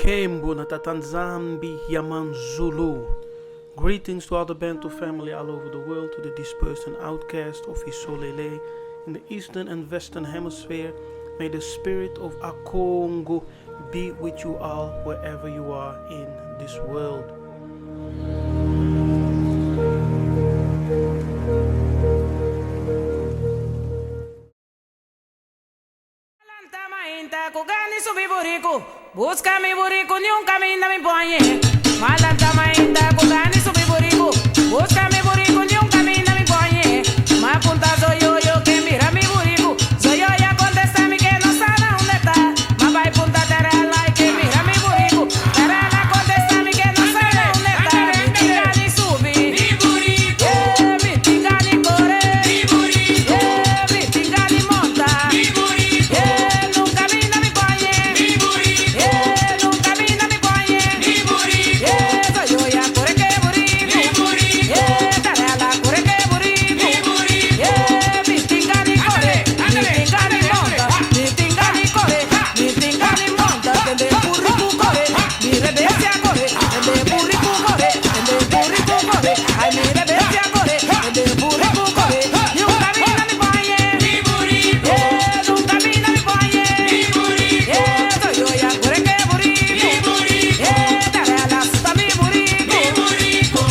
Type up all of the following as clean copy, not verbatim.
Kembo na Tatanzambi Yaman Zulu. Greetings to all the Bantu family all over the world, to the dispersed and outcast of Isolele in the eastern and western hemisphere. May the spirit of Kongo be with you all wherever you are in this world. Busca mi burrico, nunca me ponye. Malanta mainda, kugani subi burrico. Busca mi burrico, nunca me ponye. Ma punta soy yo que mira mi burrico. Soy yo ya contesta mi que no sabe dónde está. Ma vai punta terela y que mira mi burrico. Terela contesta mi que no sabe dónde está. Mi tingani subi. Mi burrico. Mi tingani corre. Mi burrico. Mi tingani monta. Mi burrico. Nunca me ponye. Mi burrico. Nunca me ponye. Mi burrico. Soy yo ya corre que burrico. Mi burrico. Terela corre que burrico. Mi burrico. Mi tingani corre. Mi tingani monta. Mi tingani corre. Mi tingani monta. Tende burrico corre. Mi rebesia corre. Tende burrico corre. Tende burrico corre. Ay mi rebesia corre. Tende burrico corre. Nunca me ponye. Mi burrico. Nunca me ponye. Mi burrico. Soy yo ya corre que burrico. Mi burrico. Terela susta mi burrico. Mi burrico.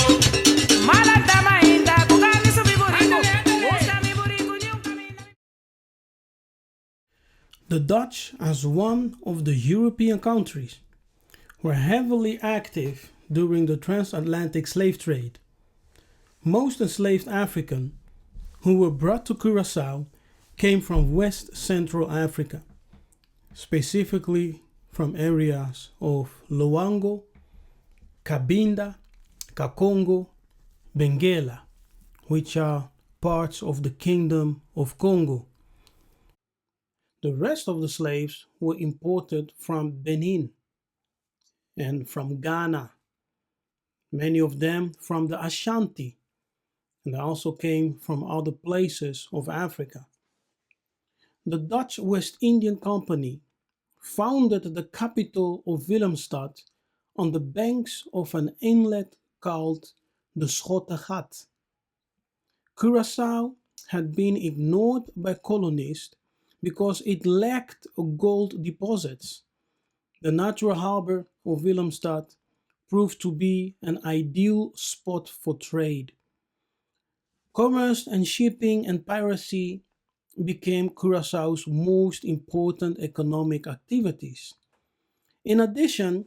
Malanta mainda, kugani subi burrico. Busca mi burrico, nunca me. The Dutch, as one of the European countries, were heavily active during the transatlantic slave trade. Most enslaved Africans who were brought to Curacao came from West Central Africa, specifically from areas of Loango, Cabinda, Kakongo, Benguela, which are parts of the Kingdom of Kongo. The rest of the slaves were imported from Benin and from Ghana, many of them from the Ashanti, and they also came from other places of Africa. The Dutch West Indian Company founded the capital of Willemstad on the banks of an inlet called the Schottegat. Curaçao had been ignored by colonists because it lacked gold deposits. The natural harbor of Willemstad proved to be an ideal spot for trade. Commerce and shipping and piracy became Curaçao's most important economic activities. In addition,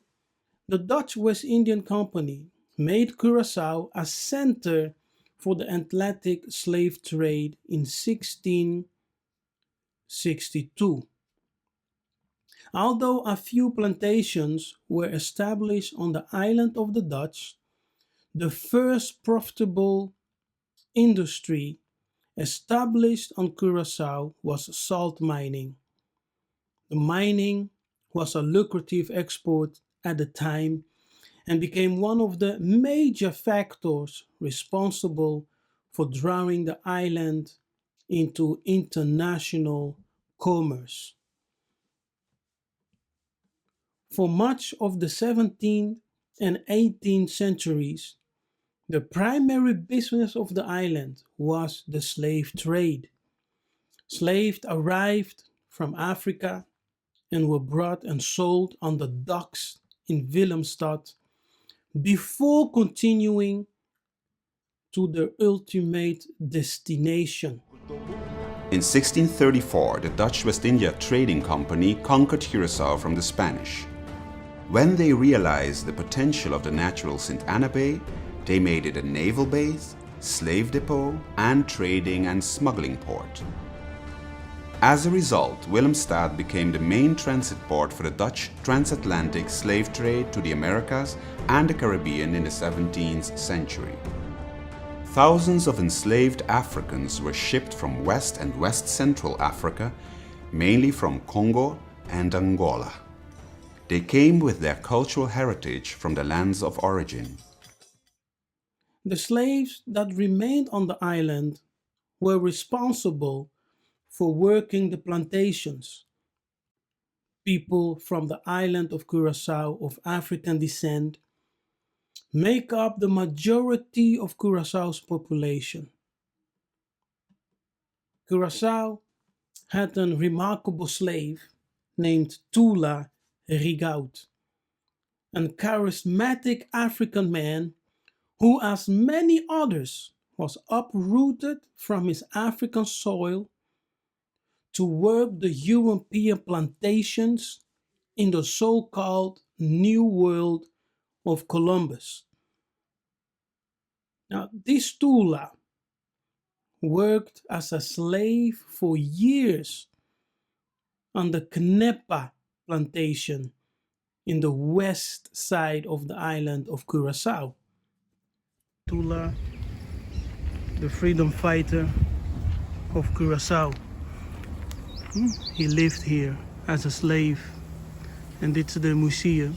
the Dutch West Indian Company made Curaçao a center for the Atlantic slave trade in 1662. Although a few plantations were established on the island of the Dutch, the first profitable industry established on Curaçao was salt mining. The mining was a lucrative export at the time and became one of the major factors responsible for drawing the island into international commerce. For much of the 17th and 18th centuries, the primary business of the island was the slave trade. Slaves arrived from Africa and were brought and sold on the docks in Willemstad before continuing to their ultimate destination. In 1634, the Dutch West India Trading Company conquered Curaçao from the Spanish. When they realized the potential of the natural St. Anna Bay, they made it a naval base, slave depot, and trading and smuggling port. As a result, Willemstad became the main transit port for the Dutch transatlantic slave trade to the Americas and the Caribbean in the 17th century. Thousands of enslaved Africans were shipped from West and West Central Africa, mainly from Congo and Angola. They came with their cultural heritage from the lands of origin. The slaves that remained on the island were responsible for working the plantations. people from the island of Curacao of African descent make up the majority of Curaçao's population. Curacao had a remarkable slave named Tula Rigaud, a charismatic African man who, as many others, was uprooted from his African soil to work the European plantations in the so-called New World of Columbus. Now, this Tula worked as a slave for years on the Knepa plantation in the west side of the island of Curacao. Tula, the freedom fighter of Curacao. He lived here as a slave, and it's the museum.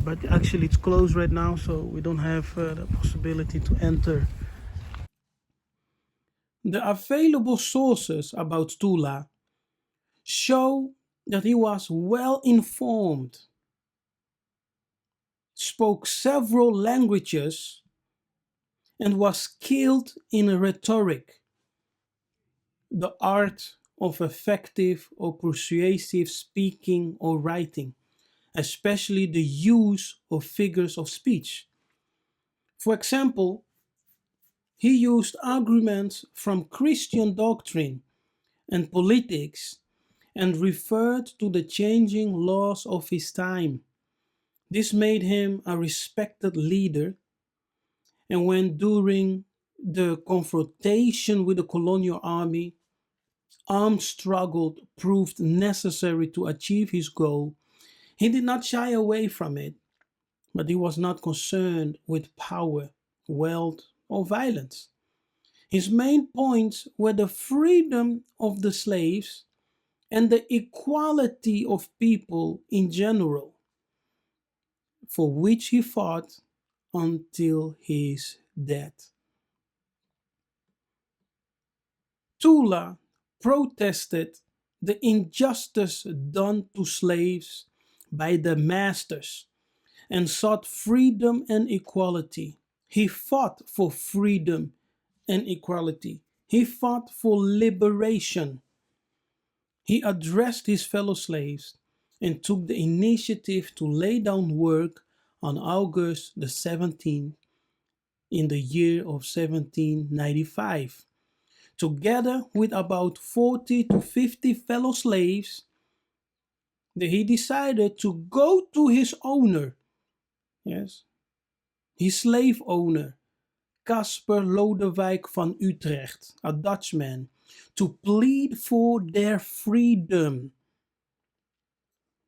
But actually it's closed right now, so we don't have the possibility to enter. The available sources about Tula show that he was well informed, spoke several languages, and was skilled in rhetoric, the art of effective or persuasive speaking or writing, especially the use of figures of speech. For example, he used arguments from Christian doctrine and politics and referred to the changing laws of his time. This made him a respected leader, and when during the confrontation with the colonial army, armed struggle proved necessary to achieve his goal, he did not shy away from it, but he was not concerned with power, wealth, or violence. His main points were the freedom of the slaves and the equality of people in general, for which he fought until his death. Tula protested the injustice done to slaves by the masters and sought freedom and equality. He fought for freedom and equality. He fought for liberation. He addressed his fellow slaves and took the initiative to lay down work on August the 17th in the year of 1795. Together with about 40 to 50 fellow slaves, he decided to go to his owner, yes, his slave owner, Caspar Lodewijk van Utrecht, a Dutchman, to plead for their freedom.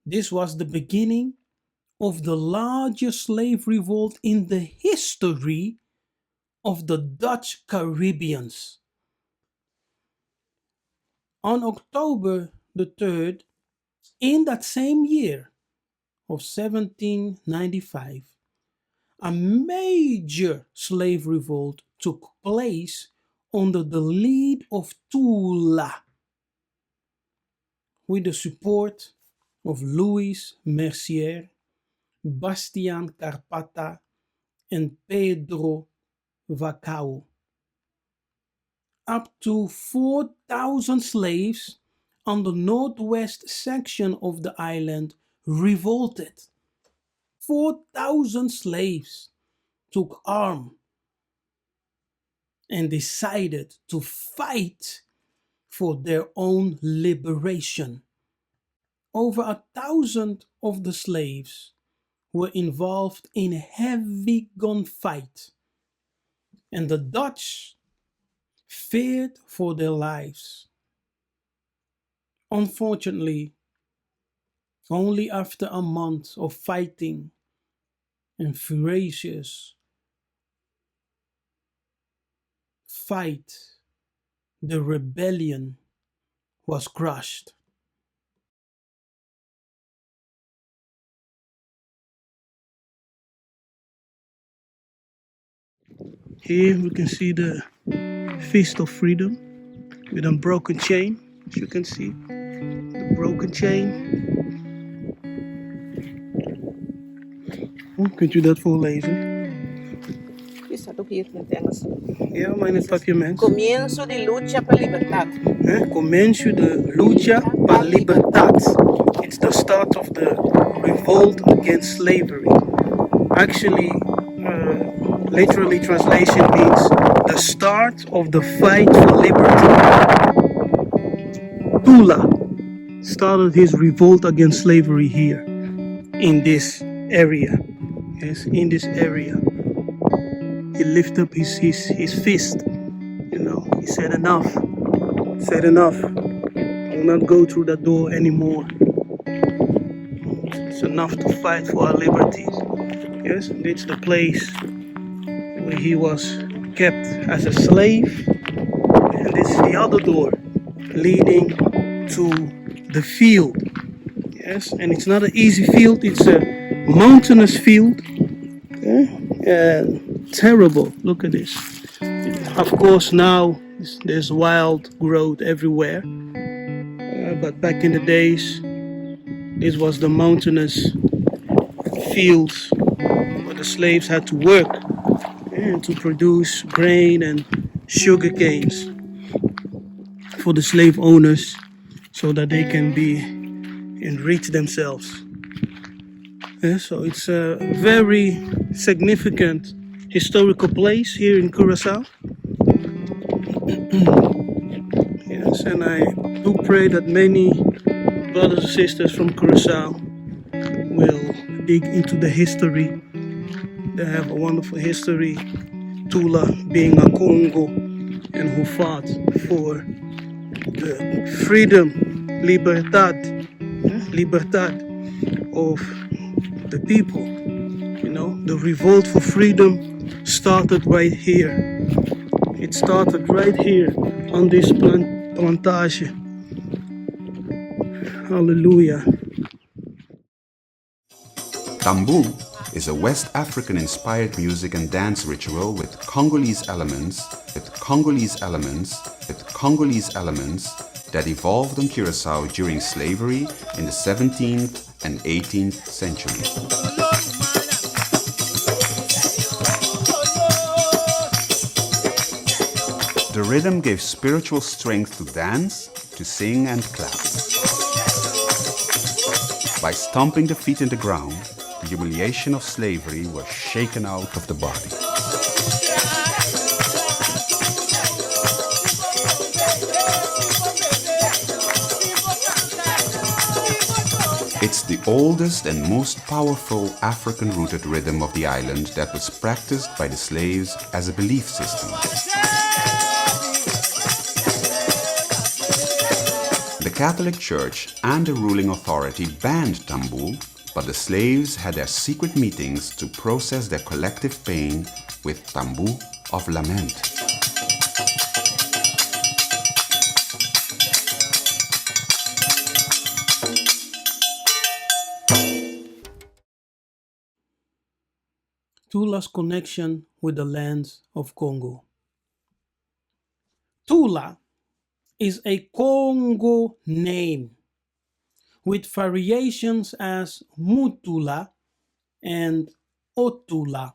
This was the beginning of the largest slave revolt in the history of the Dutch Caribbeans. On October the 3rd, in that same year of 1795, a major slave revolt took place under the lead of Tula, with the support of Louis Mercier, Bastian Carpata, and Pedro Vacao. Up to 4,000 slaves on the northwest section of the island revolted. 4,000 slaves took arms and decided to fight for their own liberation. Over 1,000 of the slaves were involved in a heavy gunfight, and the Dutch feared for their lives. Unfortunately, only after a month of fighting and ferocious fight, the rebellion was crushed. Here we can see the Feast of Freedom with a broken chain, as you can see, the broken broken chain. Kunt u dat voorlezen? Die staat ook hier in het Engels. Ja, maar in het papje mens. Comienzo de lucha por libertad. Comienzo de lucha por libertad. It's the start of the revolt against slavery. Actually, literally translation means the start of the fight for liberty. Tula started his revolt against slavery here, in this area. Yes, in this area. He lifted up his fist. You know, he said enough. Said enough. I will not go through that door anymore. It's enough to fight for our liberties. Yes, it's the place where he was kept as a slave. And this is the other door leading to the field. Yes, and it's not an easy field, it's a mountainous field. Terrible, look at this. Of course now there's wild growth everywhere. But back in the days, this was the mountainous fields where the slaves had to work to produce grain and sugar canes for the slave owners so that they can be enrich themselves. So it's a very significant historical place here in Curacao. Yes, and I do pray that many brothers and sisters from Curacao will dig into the history. They have a wonderful history. Tula being a Congo and who fought for the freedom, libertad of the people. You know, the revolt for freedom started right here. It started right here on this plantation. Hallelujah. Tambu is a West African inspired music and dance ritual with Congolese elements that evolved on Curacao during slavery in the 17th and 18th century. The rhythm gave spiritual strength to dance, to sing and clap. By stomping the feet in the ground, the humiliation of slavery was shaken out of the body. It's the oldest and most powerful African-rooted rhythm of the island that was practiced by the slaves as a belief system. The Catholic Church and the ruling authority banned Tambu, but the slaves had their secret meetings to process their collective pain with Tambu of lament. Tula's connection with the lands of Congo. Tula is a Congo name with variations as Mutula and Otula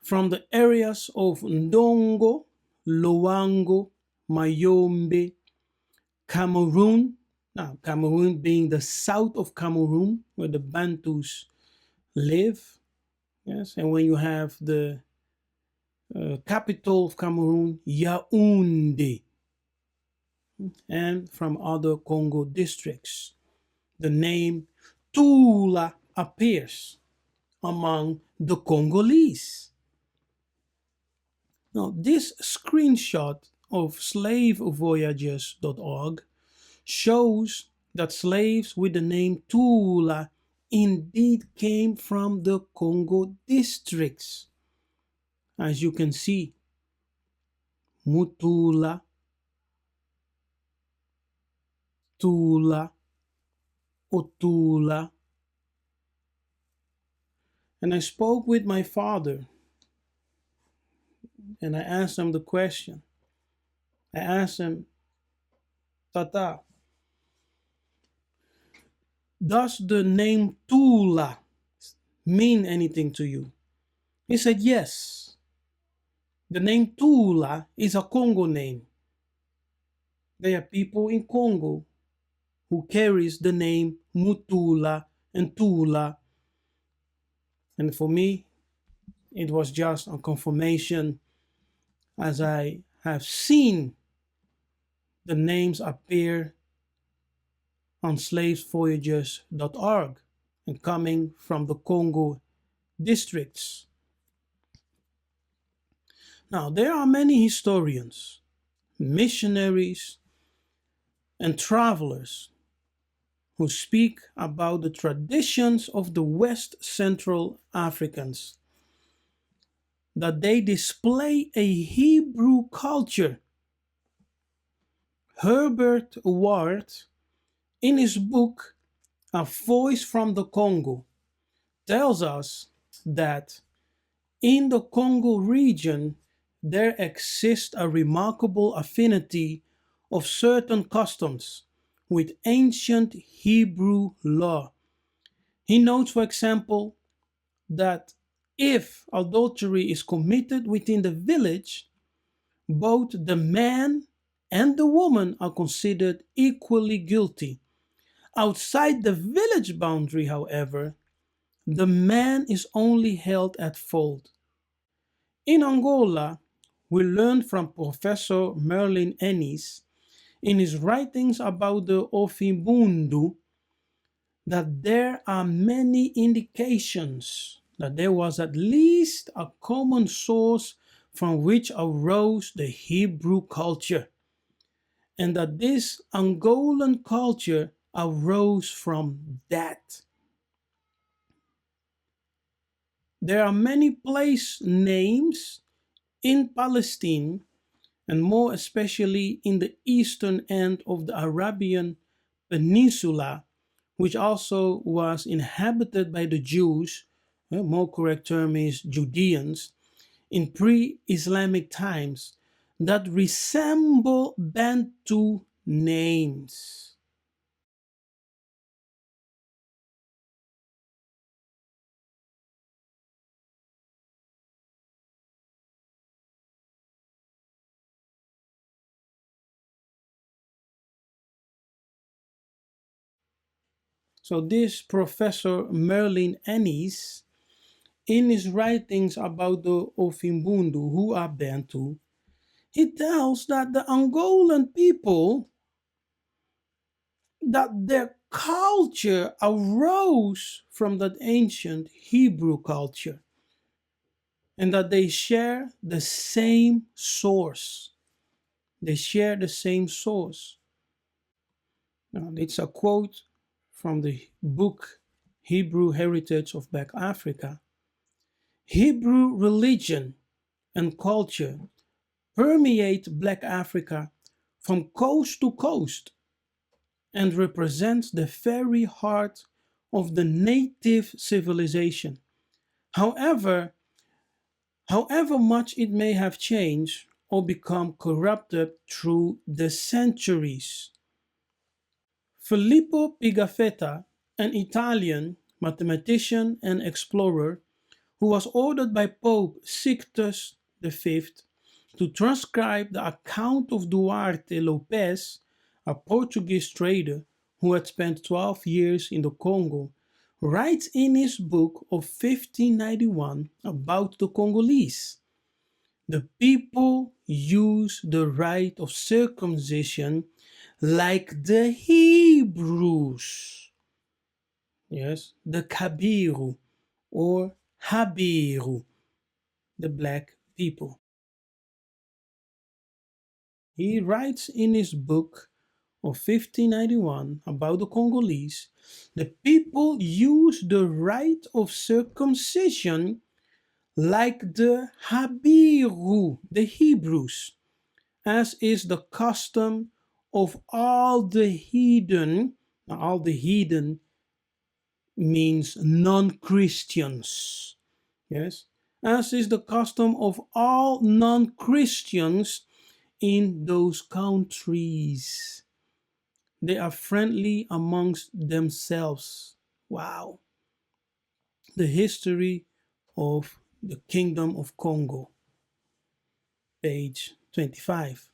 from the areas of Ndongo, Loango, Mayombe, Cameroon. Now, Cameroon being the south of Cameroon where the Bantus live. Yes, and when you have the capital of Cameroon, Yaoundé, and from other Congo districts. The name Tula appears among the Congolese. Now, this screenshot of slavevoyagers.org shows that slaves with the name Tula indeed came from the Congo districts. As you can see, Mutula, Tula, Otula. And I spoke with my father and I asked him the question. I asked him, Tata, does the name Tula mean anything to you? He said, yes. The name Tula is a Congo name. There are people in Congo who carries the name Mutula and Tula. And for me, it was just a confirmation as I have seen the names appear on slavesvoyagers.org and coming from the Congo districts. Now, there are many historians, missionaries, and travelers who speak about the traditions of the West Central Africans, that they display a Hebrew culture. Herbert Ward, in his book A Voice from the Congo, tells us that in the Congo region there exists a remarkable affinity of certain customs with ancient Hebrew law. He notes, for example, that if adultery is committed within the village, both the man and the woman are considered equally guilty. Outside the village boundary, however, the man is only held at fault. In Angola, we learn from Professor Merlin Ennis in his writings about the Ofimbundu that there are many indications that there was at least a common source from which arose the Hebrew culture, and that this Angolan culture arose from that. There are many place names in Palestine, and more especially in the eastern end of the Arabian Peninsula, which also was inhabited by the Jews, a more correct term is Judeans, in pre-Islamic times, that resemble Bantu names. So this Professor Merlin Ennis, in his writings about the Ofimbundu, who are Bantu, he tells that the Angolan people, that their culture arose from that ancient Hebrew culture, and that they share the same source. They share the same source. Now, it's a quote from the book Hebrew Heritage of Black Africa. Hebrew religion and culture permeate Black Africa from coast to coast and represents the very heart of the native civilization. However, however much it may have changed or become corrupted through the centuries. Filippo Pigafetta, an Italian mathematician and explorer who was ordered by Pope Sixtus V to transcribe the account of Duarte Lopes, a Portuguese trader who had spent 12 years in the Congo, writes in his book of 1591 about the Congolese. The people use the rite of circumcision like the Hebrews. Yes, the Kabiru or Habiru, the black people. He writes in his book of 1591 about the Congolese, the people use the rite of circumcision like the Habiru, the Hebrews, as is the custom of all the heathen. Now, all the heathen means non-Christians. Yes, as is the custom of all non-Christians in those countries. They are friendly amongst themselves. Wow. The history of the Kingdom of Kongo, page 25.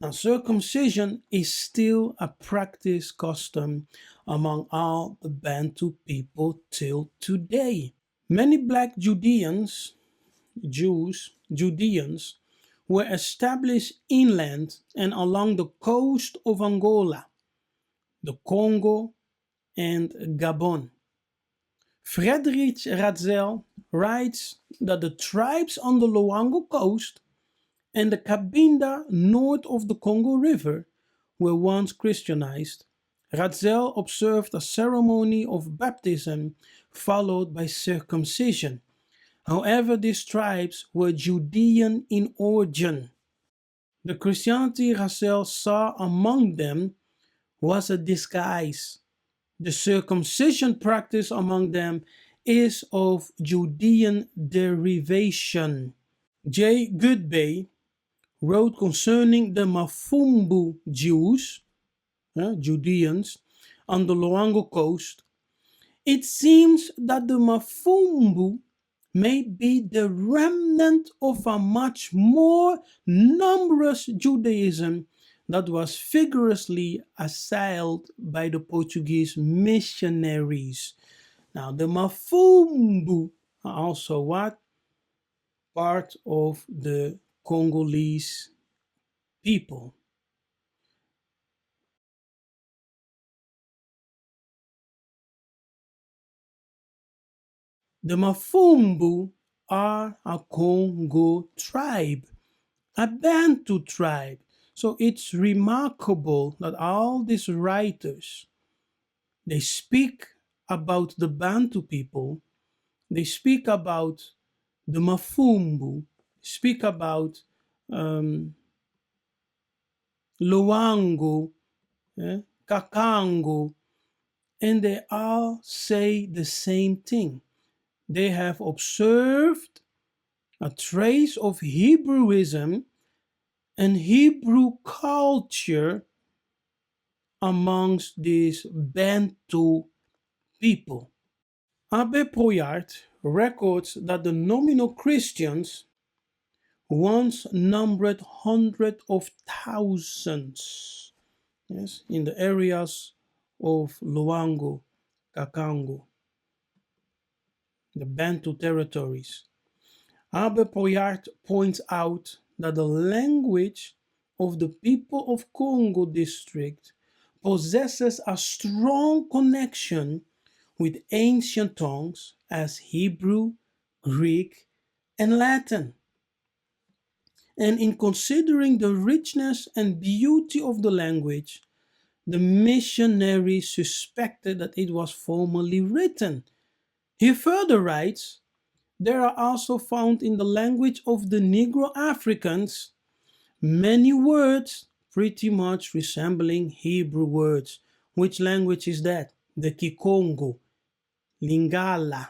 Now, circumcision is still a practice custom among all the Bantu people till today. Many black Judeans, were established inland and along the coast of Angola, the Congo, and Gabon. Friedrich Ratzel writes that the tribes on the Luango coast and the Cabinda north of the Congo River were once Christianized. Ratzel observed a ceremony of baptism followed by circumcision. However, these tribes were Judean in origin. The Christianity Ratzel saw among them was a disguise. The circumcision practice among them is of Judean derivation. J. Goodbay wrote concerning the Mafumbu Jews, Judeans, on the Luango coast. It seems that the Mafumbu may be the remnant of a much more numerous Judaism that was vigorously assailed by the Portuguese missionaries. Now, the Mafumbu are also what? Part of the Congolese people. The Mafumbu are a Congo tribe, a Bantu tribe. So it's remarkable that all these writers, they speak about the Bantu people, they speak about the Mafumbu, speak about Luango, Kakango, and they all say the same thing. They have observed a trace of Hebrewism and Hebrew culture amongst these Bantu people. Abbe Poyart records that the nominal Christians once numbered hundreds of thousands, yes, in the areas of Luango, Kakango, the Bantu territories. Abbe Poyart points out that the language of the people of Congo district possesses a strong connection with ancient tongues as Hebrew, Greek, and Latin. And in considering the richness and beauty of the language, the missionaries suspected that it was formerly written. He further writes, there are also found in the language of the Negro Africans many words pretty much resembling Hebrew words. Which language is that? The Kikongo, Lingala,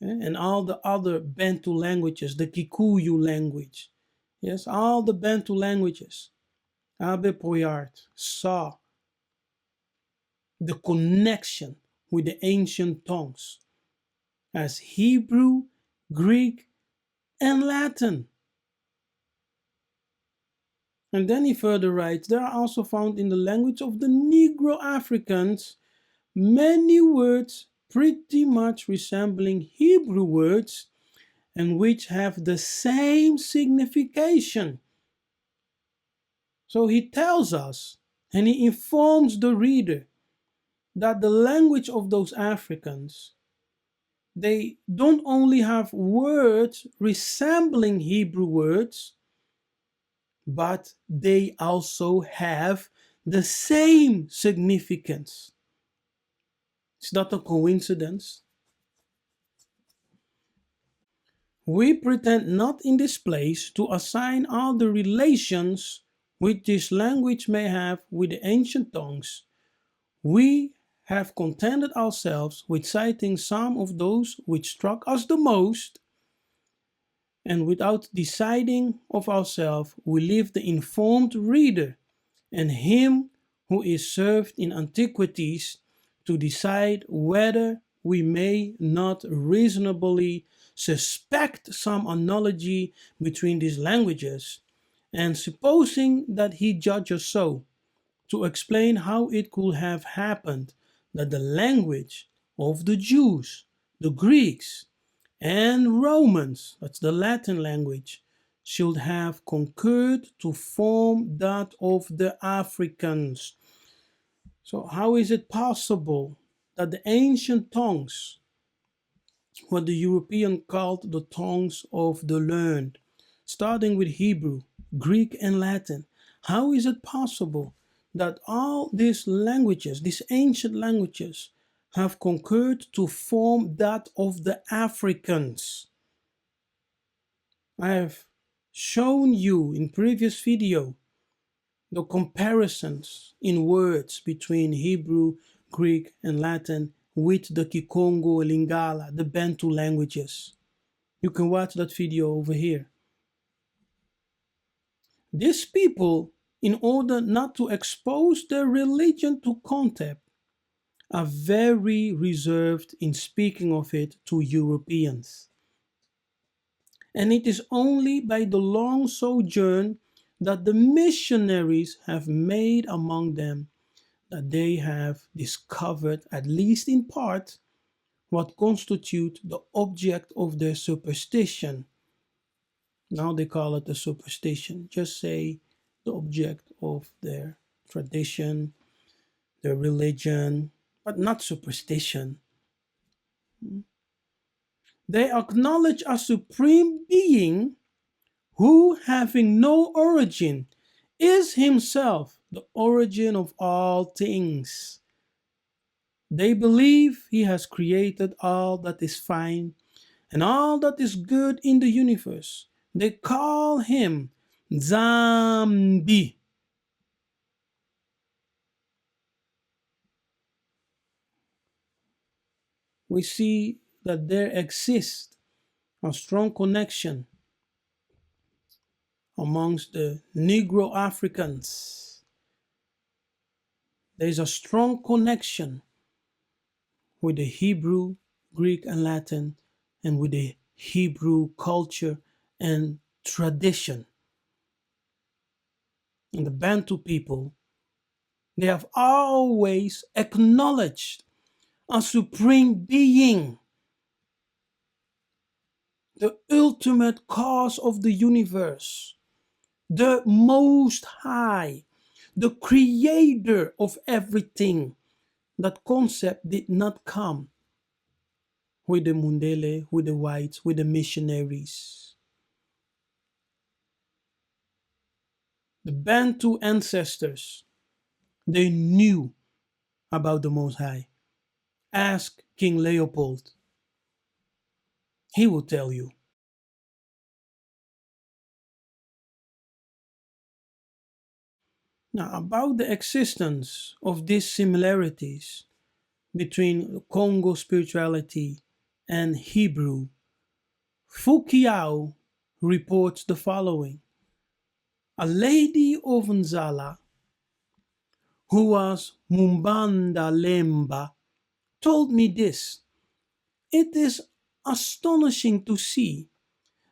and all the other Bantu languages, the Kikuyu language. Yes, all the Bantu languages. Abbe Poyart saw the connection with the ancient tongues as Hebrew, Greek, and Latin. And then he further writes, there are also found in the language of the Negro Africans many words pretty much resembling Hebrew words and which have the same signification. So he tells us and he informs the reader that the language of those Africans, they don't only have words resembling Hebrew words, but they also have the same significance. It's not a coincidence. We pretend not in this place to assign all the relations which this language may have with the ancient tongues. We have contented ourselves with citing some of those which struck us the most, and without deciding of ourselves, we leave the informed reader and him who is served in antiquities to decide whether we may not reasonably suspect some analogy between these languages, and supposing that he judges so, to explain how it could have happened that the language of the Jews, the Greeks, and Romans, that's the Latin language, should have concurred to form that of the Africans. So, how is it possible that the ancient tongues, what the European called the tongues of the learned, starting with Hebrew, Greek, and Latin, how is it possible that all these languages, these ancient languages, have concurred to form that of the Africans? I have shown you in previous video the comparisons in words between Hebrew, Greek, and Latin with the Kikongo, Lingala, the Bantu languages. You can watch that video over here. These people, in order not to expose their religion to contempt, are very reserved in speaking of it to Europeans. And it is only by the long sojourn that the missionaries have made among them that they have discovered, at least in part, what constitute the object of their superstition. Now they call it a superstition. Just say the object of their tradition, their religion, but not superstition. They acknowledge a supreme being who, having no origin, is himself the origin of all things. They believe he has created all that is fine and all that is good in the universe. They call him Zambi. We see that there exists a strong connection amongst the Negro Africans. There is a strong connection with the Hebrew, Greek, and Latin, and with the Hebrew culture and tradition. And the Bantu people, they have always acknowledged a supreme being, the ultimate cause of the universe, the Most High, the creator of everything. That concept did not come with the Mundele, with the whites, with the missionaries. The Bantu ancestors, they knew about the Most High. Ask King Leopold. He will tell you. Now, about the existence of these similarities between Congo spirituality and Hebrew, Fukiao reports the following. A lady of Nzala, who was Mumbanda Lemba, told me this. It is astonishing to see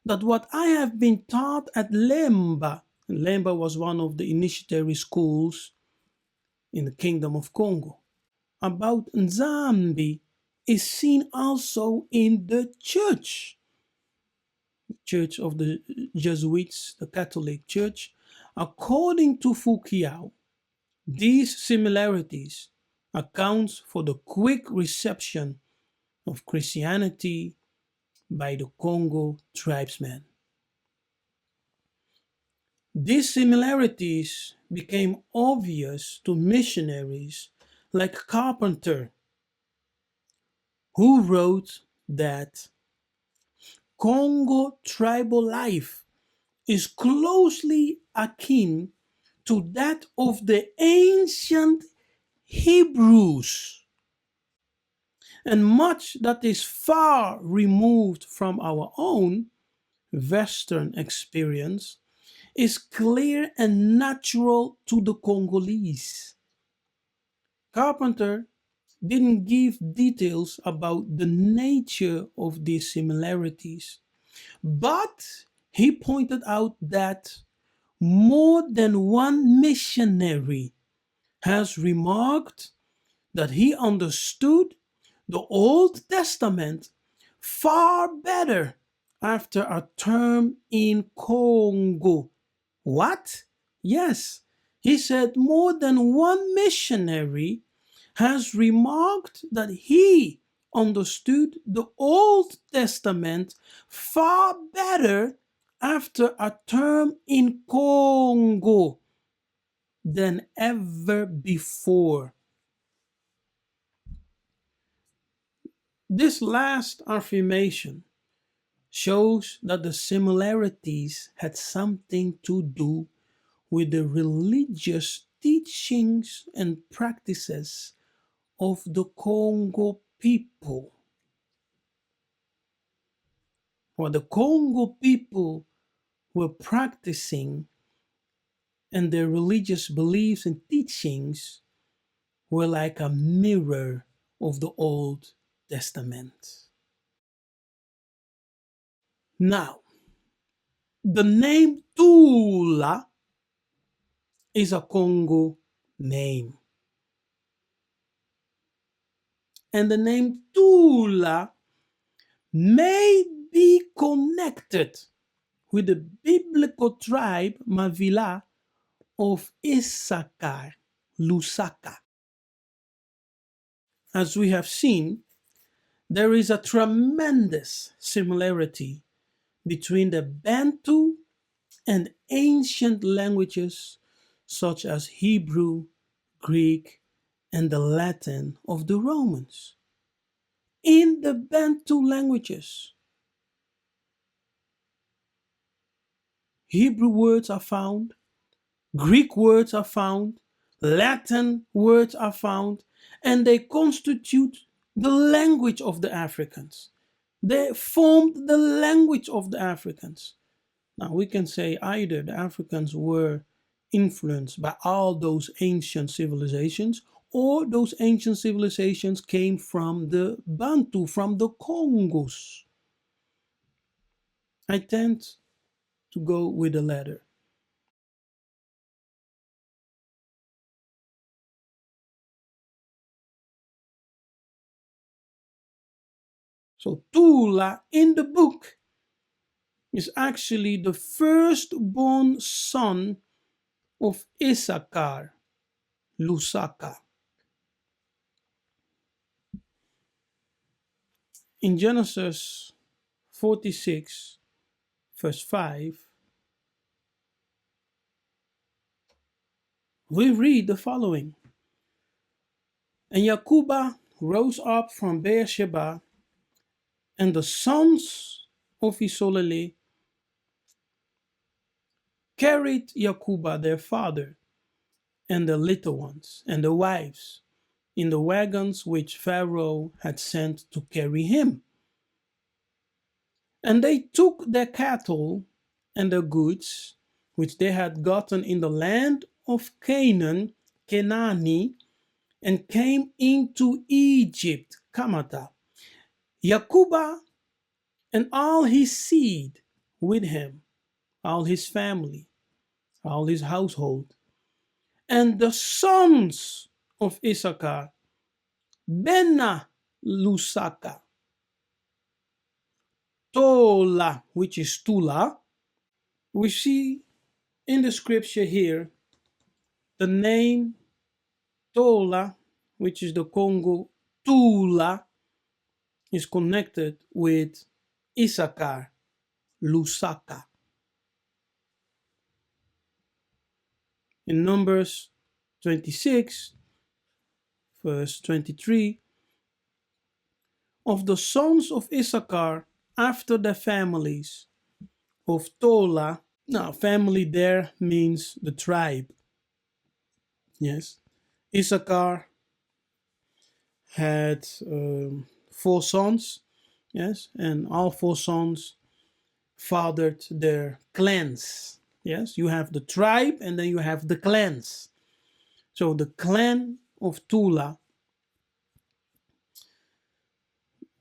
that what I have been taught at Lemba, and Lemba was one of the initiatory schools in the Kingdom of Kongo, about Nzambi is seen also in the church of the Jesuits, the Catholic Church. According to Fukiao, these similarities account for the quick reception of Christianity by the Congo tribesmen. These similarities became obvious to missionaries like Carpenter, who wrote that Congo tribal life is closely akin to that of the ancient Hebrews, and much that is far removed from our own Western experience is clear and natural to the Congolese. Carpenter didn't give details about the nature of these similarities, but he pointed out that more than one missionary has remarked that he understood the Old Testament far better after a term in Congo. What? Yes, he said more than one missionary has remarked that he understood the Old Testament far better after a term in Congo than ever before. This last affirmation shows that the similarities had something to do with the religious teachings and practices of the Congo people. What the Congo people were practicing and their religious beliefs and teachings were like a mirror of the Old Testament. Now, the name Tula is a Congo name. And the name Tula may be connected with the biblical tribe Mavila of Issachar, Lusaka. As we have seen, there is a tremendous similarity between the Bantu and ancient languages such as Hebrew, Greek, and the Latin of the Romans. In the Bantu languages, Hebrew words are found, Greek words are found, Latin words are found, and they constitute the language of the Africans. They formed the language of the Africans. Now, we can say either the Africans were influenced by all those ancient civilizations, or those ancient civilizations came from the Bantu, from the Congos. I tend to go with the latter. So Tula in the book is actually the firstborn son of Issachar, Lusaka. In Genesis 46, verse 5, we read the following. And Jacob rose up from Beersheba, and the sons of Isolele carried Jacob their father, and the little ones, and the wives, in the wagons which Pharaoh had sent to carry him. And they took their cattle and their goods, which they had gotten in the land of Canaan, Kenani, and came into Egypt, Kamata. Jacob and all his seed with him, all his family, all his household, and the sons of Issachar, Benna, Lusaka, Tola, which is Tula. We see in the scripture here the name Tola, which is the Congo Tula, is connected with Issachar, Lusaka. In Numbers 26, verse 23, of the sons of Issachar after their families of Tola. Now, family there means the tribe. Yes. Issachar had 4 sons. Yes. And all 4 sons fathered their clans. Yes. You have the tribe and then you have the clans. So the clan of Tula,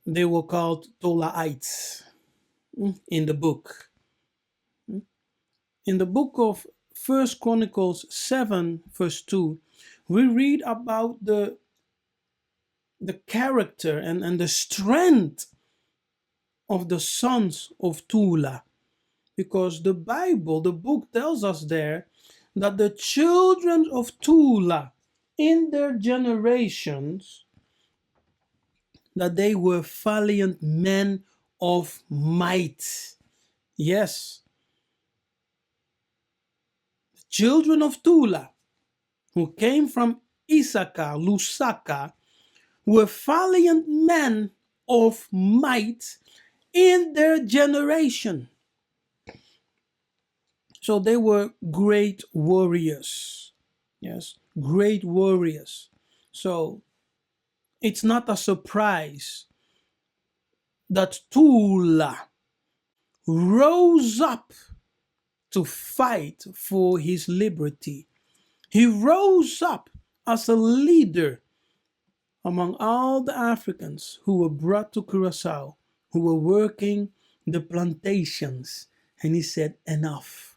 they were called Tolaites in the book. In the book of First Chronicles 7, verse 2, we read about the character and the strength of the sons of Tula. Because the Bible, the book tells us there that the children of Tula in their generations, that they were valiant men of might. Yes. The children of Tula, who came from Yiseka'yah, Lusaka, were valiant men of might in their generation. So they were great warriors. Yes, great warriors. So it's not a surprise that Tula rose up to fight for his liberty. He rose up as a leader among all the Africans who were brought to Curacao, who were working the plantations. And he said, enough.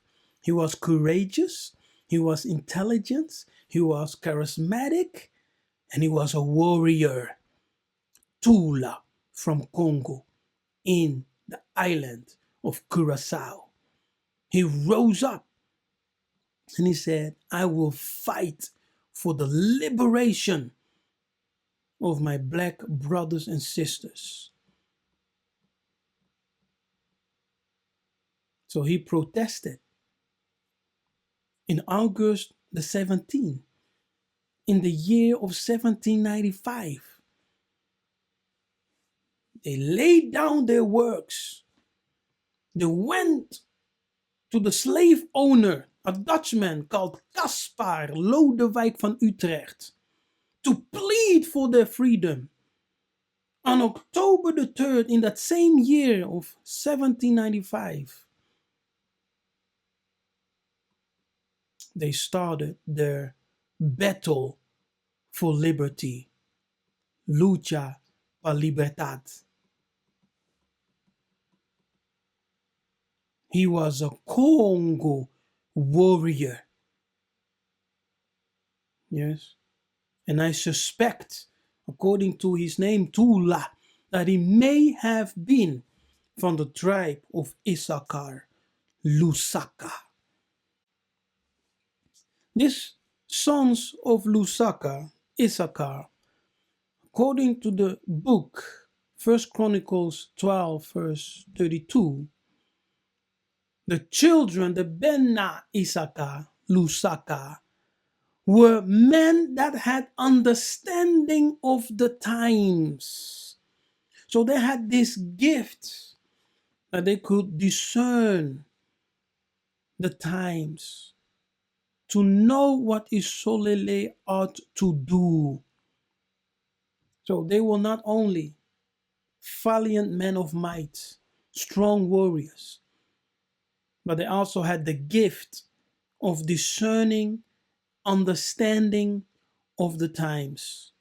He was courageous, he was intelligent, he was charismatic, and he was a warrior. Tula from Congo in the island of Curacao. He rose up and he said, I will fight for the liberation of my black brothers and sisters. So he protested in August the 17th, in the year of 1795. They laid down their works. They went to the slave owner, a Dutchman called Caspar Lodewijk van Utrecht, to plead for their freedom. On October the 3rd, in that same year of 1795, they started their battle for liberty, lucha para libertad. He was a Congo warrior. Yes. And I suspect, according to his name, Tula, that he may have been from the tribe of Yiseka'yah, Lusaka. These sons of Lusaka, Yiseka'yah, according to the book, 1 Chronicles 12, verse 32, the children, the Benna Yiseka'yah, Lusaka, were men that had understanding of the times. So they had this gift that they could discern the times, to know what Isolele ought to do. So they were not only valiant men of might, strong warriors, but they also had the gift of discerning, understanding of the times.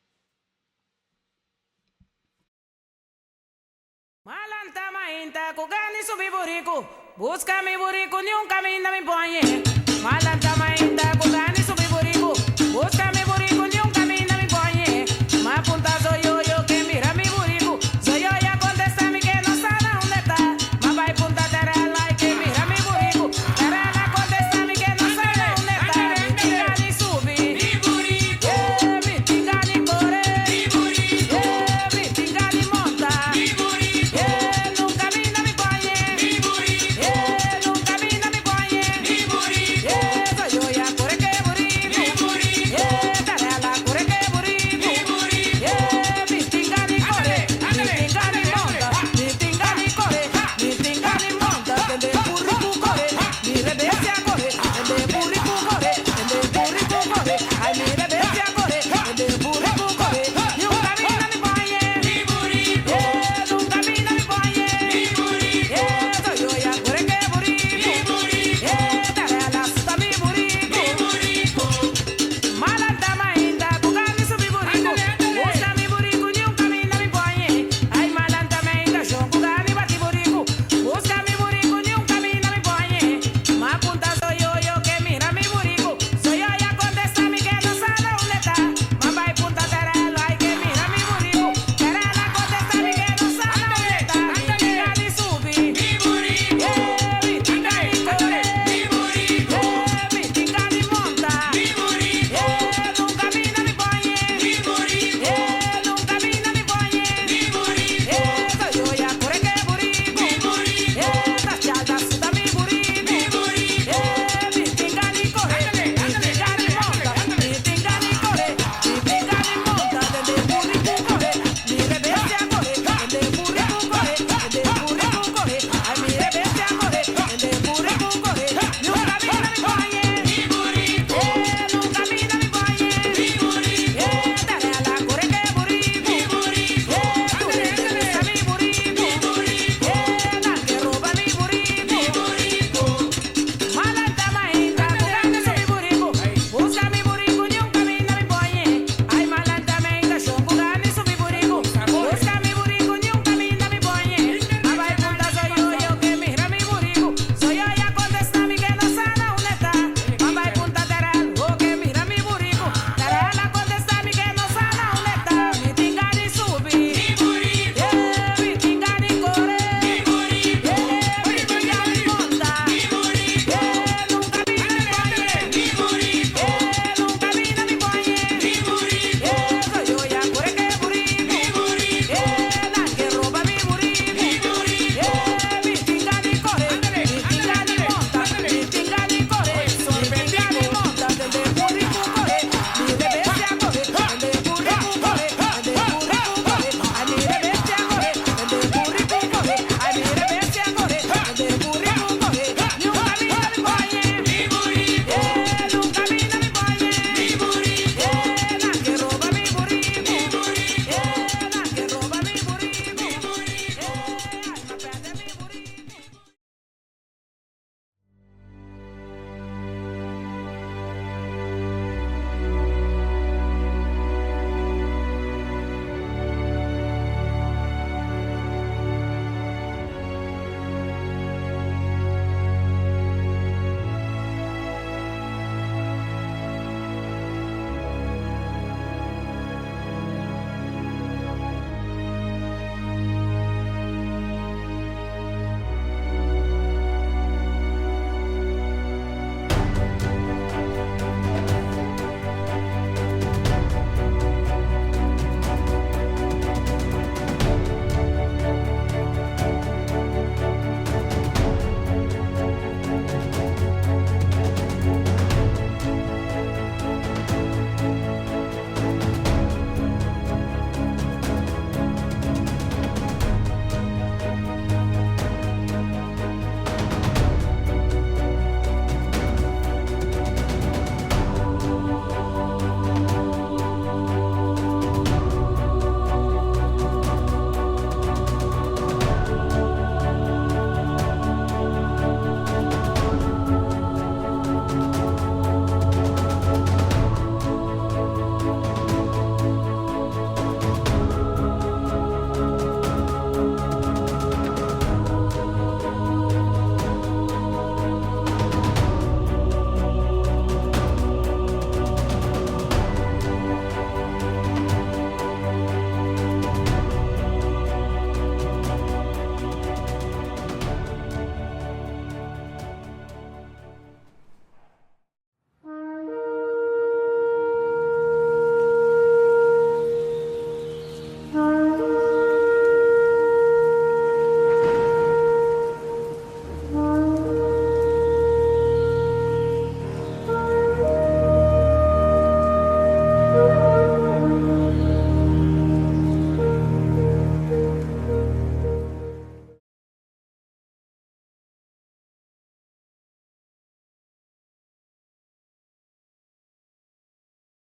Malanta mainta kugani subi buriku, busca mi buriku, nunca mi ponye. Malanta mainta kugani subi buriku, busca